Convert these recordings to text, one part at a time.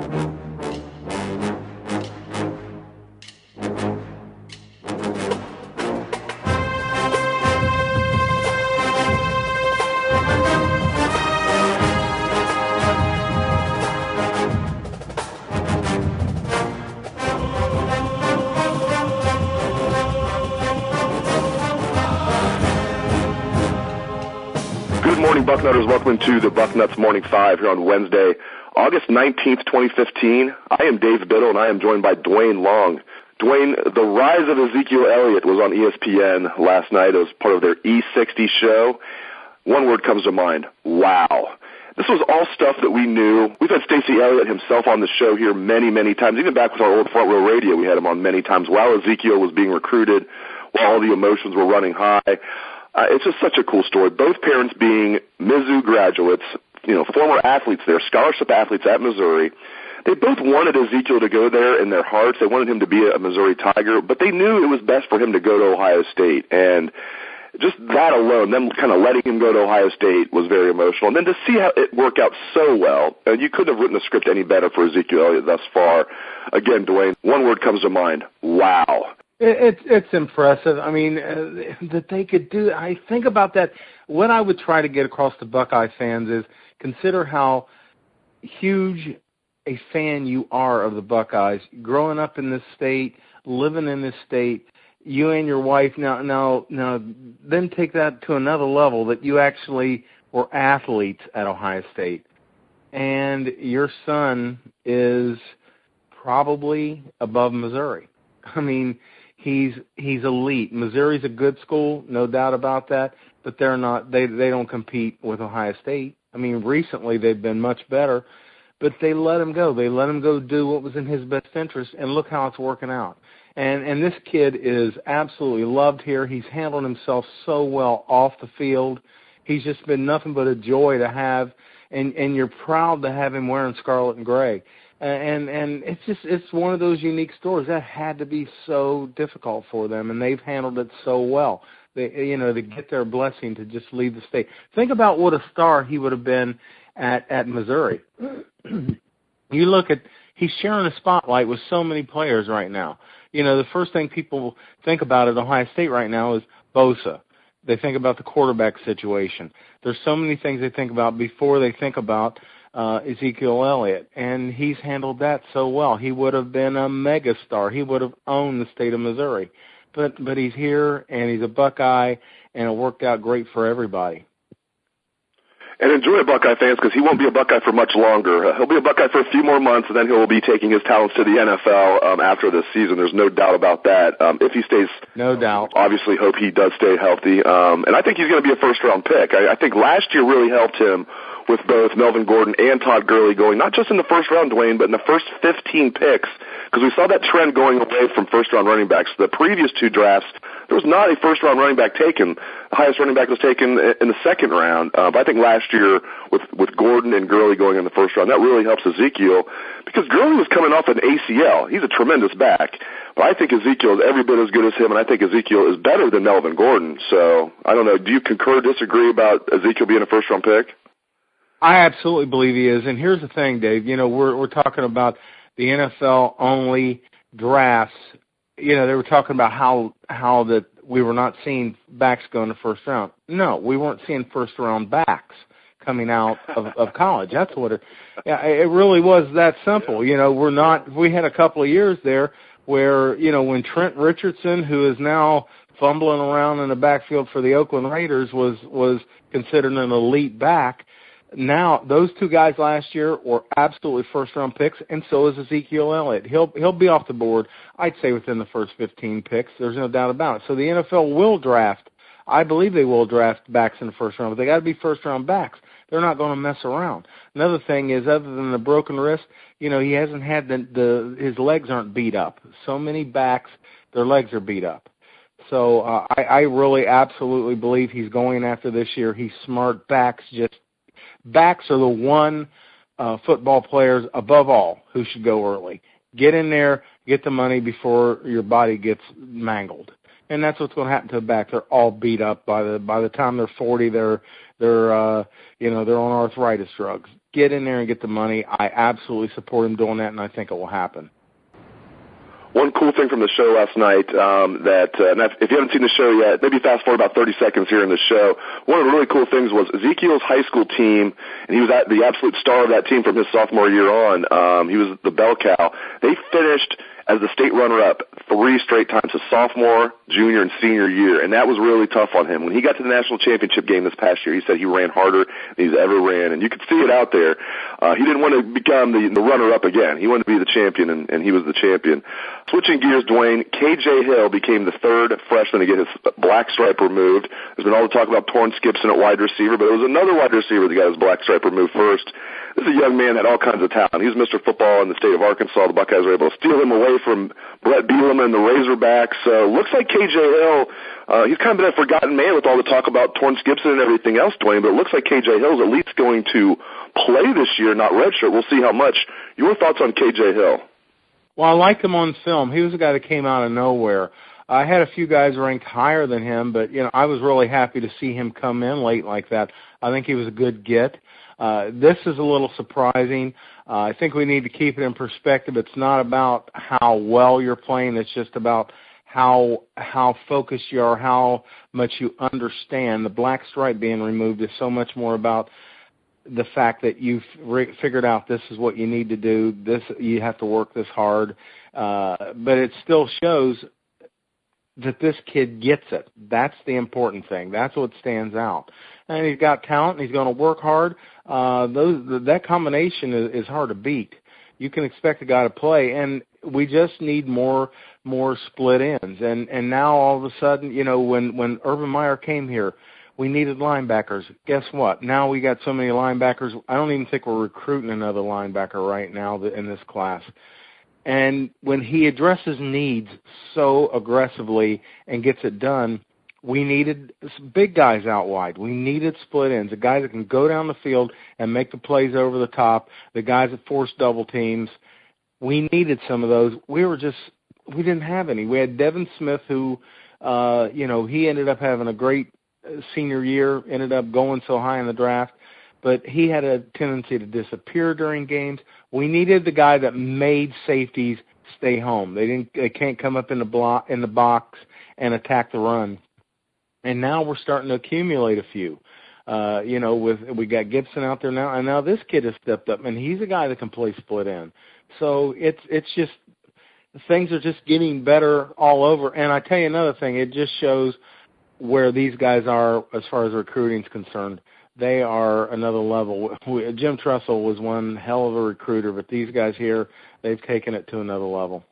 Good morning, Bucknutters. Welcome to the Bucknuts Morning 5 here on Wednesday, August 19th, 2015. I am Dave Biddle, and I am joined by Dwayne Long. Dwayne, the rise of Ezekiel Elliott was on ESPN last night. It was part of their E60 show. One word comes to mind: wow. This was all stuff that we knew. We've had Stacey Elliott himself on the show here many, many times. Even back with our old Front Row Radio, we had him on many times while Ezekiel was being recruited, while all the emotions were running high. It's just such a cool story. Both parents being Mizzou graduates, former athletes there, scholarship athletes at Missouri. They both wanted Ezekiel to go there in their hearts. They wanted him to be a Missouri Tiger, but they knew it was best for him to go to Ohio State. And just that alone, them kind of letting him go to Ohio State was very emotional. And then to see how it worked out so well, and you couldn't have written the script any better for Ezekiel Elliott thus far. Again, Dwayne, one word comes to mind: wow. It's impressive. I mean, that they could do. I think about that. What I would try to get across to Buckeye fans is consider how huge a fan you are of the Buckeyes. Growing up in this state, living in this state, you and your wife. Now, then take that to another level. That you actually were athletes at Ohio State, and your son is probably above Missouri. I mean, he's elite. Missouri's a good school, no doubt about that, but they're not. They don't compete with Ohio State. I mean, recently they've been much better, but they let him go. They let him go do what was in his best interest, and look how it's working out. And this kid is absolutely loved here. He's handled himself so well off the field. He's just been nothing but a joy to have, and you're proud to have him wearing scarlet and gray. And it's one of those unique stories that had to be so difficult for them, and they've handled it so well. They, to get their blessing to just leave the state. Think about what a star he would have been at Missouri. You look at, he's sharing a spotlight with so many players right now. The first thing people think about at Ohio State right now is Bosa. They think about the quarterback situation. There's so many things they think about before they think about Ezekiel Elliott, and he's handled that so well. He would have been a megastar. He would have owned the state of Missouri. But he's here, and he's a Buckeye, and it worked out great for everybody. And enjoy it, Buckeye fans, because he won't be a Buckeye for much longer. He'll be a Buckeye for a few more months, and then he'll be taking his talents to the NFL after this season. There's no doubt about that. If he stays, no doubt. Obviously, hope he does stay healthy. And I think he's going to be a first-round pick. I think last year really helped him with both Melvin Gordon and Todd Gurley going, not just in the first round, Dwayne, but in the first 15 picks, because we saw that trend going away from first-round running backs. The previous two drafts, there was not a first-round running back taken. The highest running back was taken in the second round. But I think last year, with Gordon and Gurley going in the first round, that really helps Ezekiel, because Gurley was coming off an ACL. He's a tremendous back. But I think Ezekiel is every bit as good as him, and I think Ezekiel is better than Melvin Gordon. So, I don't know, do you concur or disagree about Ezekiel being a first-round pick? I absolutely believe he is. And here's the thing, Dave. We're talking about the NFL only drafts. They were talking about how that we were not seeing backs go in the first round. No, we weren't seeing first round backs coming out of college. That's what it really was that simple. We had a couple of years there where, when Trent Richardson, who is now fumbling around in the backfield for the Oakland Raiders, was considered an elite back. Now, those two guys last year were absolutely first-round picks, and so is Ezekiel Elliott. He'll be off the board, I'd say, within the first 15 picks. There's no doubt about it. So the NFL will draft. I believe they will draft backs in the first round, but they got to be first-round backs. They're not going to mess around. Another thing is, other than the broken wrist, he hasn't had his legs aren't beat up. So many backs, their legs are beat up. So I really absolutely believe he's going after this year. He's smart. Backs are the one football players above all who should go early. Get in there, get the money before your body gets mangled. and that's what's going to happen to the back. They're all beat up by the time they're 40. They're on arthritis drugs. Get in there and get the money. I absolutely support him doing that, and I think it will happen. One cool thing from the show last night, if you haven't seen the show yet, maybe fast forward about 30 seconds here in the show. One of the really cool things was Ezekiel's high school team, and he was the absolute star of that team from his sophomore year on. He was the bell cow. They finished as the state runner-up 3 straight times, his sophomore, junior, and senior year, and that was really tough on him. When he got to the national championship game this past year, he said he ran harder than he's ever ran, and you could see it out there. He didn't want to become the runner-up again. He wanted to be the champion, and he was the champion. Switching gears, Dwayne, KJ Hill became the 3rd freshman to get his black stripe removed. There's been all the talk about Torrance Gibson at wide receiver, but it was another wide receiver that got his black stripe removed first. This is a young man that had all kinds of talent. He was Mr. Football in the state of Arkansas. The Buckeyes were able to steal him away from Brett Bielema and the Razorbacks. Looks like KJ Hill, he's kind of been a forgotten man with all the talk about Torrance Gibson and everything else, Dwayne, but it looks like KJ Hill's at least going to play this year, not redshirt. We'll see how much. Your thoughts on KJ Hill? Well, I liked him on film. He was a guy that came out of nowhere. I had a few guys ranked higher than him, but, I was really happy to see him come in late like that. I think he was a good get. This is a little surprising. I think we need to keep it in perspective. It's not about how well you're playing. It's just about how focused you are, how much you understand. The black stripe being removed is so much more about the fact that you've figured out this is what you need to do. You have to work this hard. But it still shows that this kid gets it. That's the important thing. That's what stands out. And he's got talent, and he's going to work hard. That combination is hard to beat. You can expect a guy to play, and we just need more split ends. And now all of a sudden, when Urban Meyer came here, we needed linebackers. Guess what? Now we got so many linebackers. I don't even think we're recruiting another linebacker right now in this class. And when he addresses needs so aggressively and gets it done, we needed big guys out wide. We needed split ends, the guys that can go down the field and make the plays over the top, the guys that force double teams. We needed some of those. We didn't have any. We had Devin Smith who, he ended up having a great senior year, ended up going so high in the draft, but he had a tendency to disappear during games. We needed the guy that made safeties stay home. They can't come up in the box and attack the run. And now we're starting to accumulate a few. We got Gibson out there now, and now this kid has stepped up, and he's a guy that can play split end. So it's just things are just getting better all over. And I tell you another thing, it just shows where these guys are as far as recruiting is concerned. They are another level. Jim Tressel was one hell of a recruiter, but these guys here, they've taken it to another level.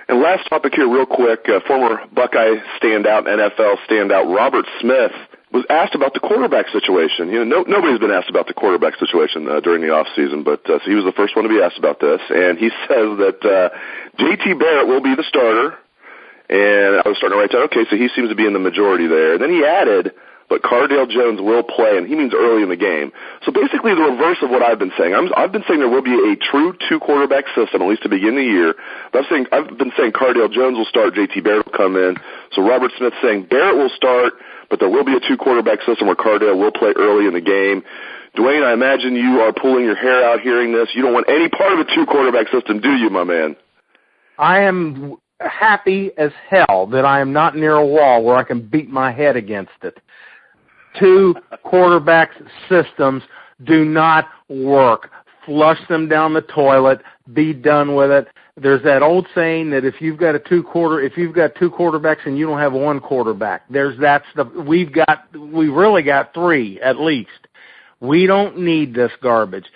And last topic here real quick, former Buckeye standout, NFL standout, Robert Smith was asked about the quarterback situation. Nobody's been asked about the quarterback situation during the offseason, but so he was the first one to be asked about this. And he says that J.T. Barrett will be the starter. And I was starting to write down, okay, so he seems to be in the majority there. And then he added, but Cardale Jones will play, and he means early in the game. So basically the reverse of what I've been saying. I've been saying there will be a true 2-quarterback system, at least to begin the year. But I've been saying Cardale Jones will start, J.T. Barrett will come in. So Robert Smith saying Barrett will start, but there will be a 2-quarterback system where Cardale will play early in the game. Dwayne, I imagine you are pulling your hair out hearing this. You don't want any part of a 2-quarterback system, do you, my man? I am happy as hell that I am not near a wall where I can beat my head against it. 2-quarterback systems do not work. Flush them down the toilet. Be done with it. There's that old saying that if you've got two quarterbacks and you don't have one quarterback, we really got 3 at least. We don't need this garbage.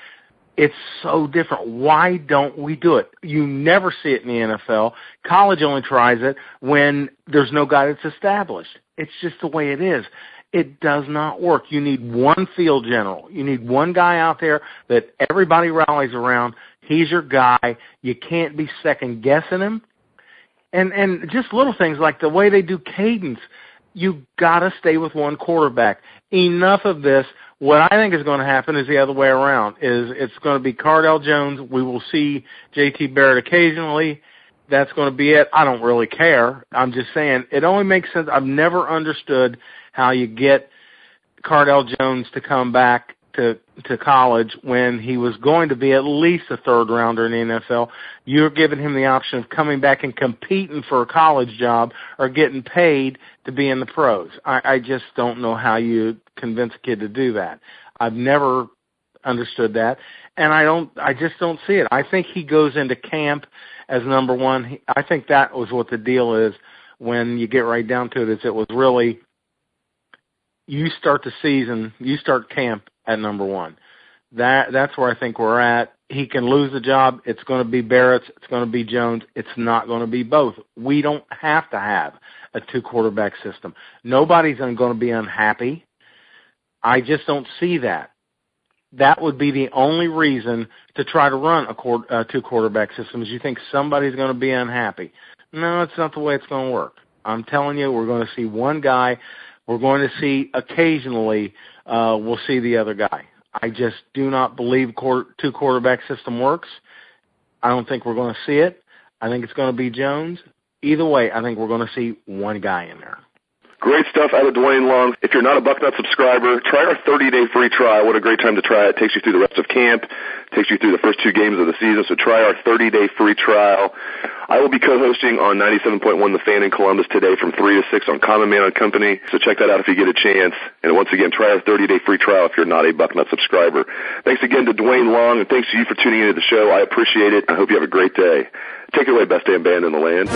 It's so different. Why don't we do it? You never see it in the NFL. College only tries it when there's no guy that's established. It's just the way it is. It does not work. You need one field general. You need one guy out there that everybody rallies around. He's your guy. You can't be second-guessing him. And just little things like the way they do cadence. You got to stay with one quarterback. Enough of this. What I think is going to happen is the other way around. It's going to be Cardale Jones. We will see J.T. Barrett occasionally, that's going to be it. I don't really care. I'm just saying it only makes sense. I've never understood how you get Cardale Jones to come back to college when he was going to be at least a third rounder in the NFL. You're giving him the option of coming back and competing for a college job or getting paid to be in the pros. I just don't know how you convince a kid to do that. I've never understood that, and I just don't see it. I think he goes into camp as number one. I think that was what the deal is when you get right down to it, is it was really you start the season, you start camp at number one. That's where I think we're at. He can lose the job. It's going to be Barrett's. It's going to be Jones. It's not going to be both. We don't have to have a two-quarterback system. Nobody's going to be unhappy. I just don't see that. That would be the only reason to try to run a two-quarterback system, is you think somebody's going to be unhappy. No, it's not the way it's going to work. I'm telling you, we're going to see one guy. We're going to see occasionally we'll see the other guy. I just do not believe two-quarterback system works. I don't think we're going to see it. I think it's going to be Jones. Either way, I think we're going to see one guy in there. Great stuff out of Dwayne Long. If you're not a Bucknut subscriber, try our 30-day free trial. What a great time to try it. Takes you through the rest of camp, takes you through the first 2 games of the season, so try our 30-day free trial. I will be co-hosting on 97.1 The Fan in Columbus today from 3 to 6 on Common Man and Company, so check that out if you get a chance. And once again, try our 30-day free trial if you're not a Bucknut subscriber. Thanks again to Dwayne Long, and thanks to you for tuning into the show. I appreciate it. I hope you have a great day. Take it away, best damn band in the land.